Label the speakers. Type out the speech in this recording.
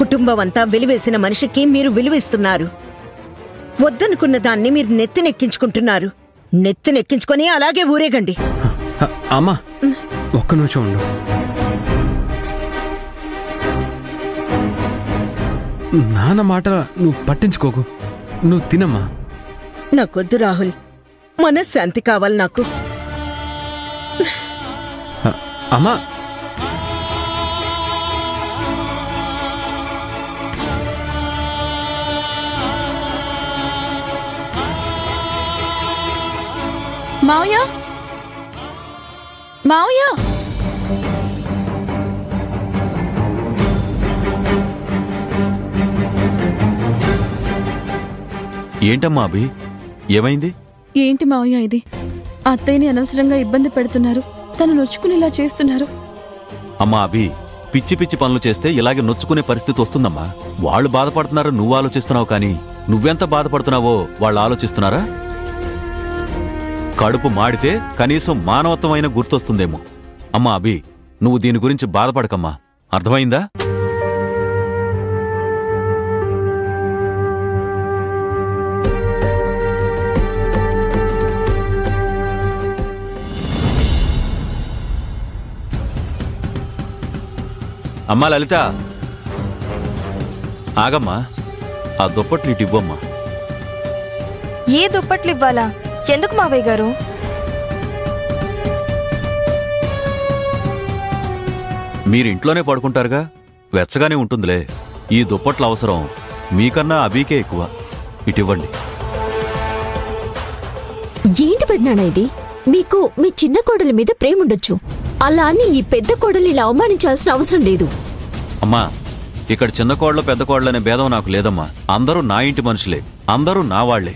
Speaker 1: కుటుంబం అంతా వెలివేసిన మనిషికి మీరు విలువిస్తున్నారు. వద్దనుకున్న దాన్ని మీరు నెత్తినెక్కించుకుంటున్నారు. నెత్తినెక్కించుకొని అలాగే ఊరేగండి.
Speaker 2: అమ్మా ఒక్క నిమిషం ఉండు. నాన్న మాట నువ్వు పట్టించుకోకు. నువ్వు తినమ్మా.
Speaker 1: నాకొద్దు రాహుల్, మనశ్శాంతి కావాలి నాకు.
Speaker 2: అమ్మా
Speaker 3: మావయ్య, మావయ్య,
Speaker 4: ఏంటమ్మా అభి, ఏమైంది?
Speaker 3: ఏంటి మావయ్య ఇది? అత్తయ్యని అనవసరంగా ఇబ్బంది పెడుతున్నారు. తను నొచ్చుకునేలా చేస్తున్నారు.
Speaker 4: అమ్మా అభి, పిచ్చి పిచ్చి పనులు చేస్తే ఇలాగే నొచ్చుకునే పరిస్థితి వస్తుందమ్మా. వాళ్ళు బాధపడుతున్నారు, నువ్వు ఆలోచిస్తున్నావు. కానీ నువ్వెంత బాధపడుతున్నావో వాళ్ళు ఆలోచిస్తున్నారా? కడుపు మాడితే కనీసం మానవత్వమైన గుర్తొస్తుందేమో. అమ్మా అభి, నువ్వు దీని గురించి బాధపడకమ్మా, అర్థమైందా? అమ్మా లలిత, ఆగమ్మా. ఆ దుప్పట్లు ఇటు ఇవ్వమ్మా.
Speaker 5: ఏ దుప్పట్లు ఇవ్వాలా? ఎందుకు మావయ్య గారు?
Speaker 4: మీరింట్లోనే పడుకుంటారుగా, వెచ్చగానే ఉంటుందిలే. ఈ దుప్పట్ల అవసరం మీకన్నా అబీకే ఎక్కువ. ఇటివ్వండి.
Speaker 6: ఏంటి పెద్దనాన్న ఇది? మీకు మీ చిన్న కోడలి మీద ప్రేముండొచ్చు, అలా అని ఈ పెద్ద కోడలు ఇలా అవమానించాల్సిన అవసరం లేదు.
Speaker 4: అమ్మా, ఇక్కడ చిన్న కోడలు పెద్ద కోడలు అనే భేదం నాకు లేదమ్మా. అందరూ నా ఇంటి మనుషులే, అందరూ నా వాళ్లే.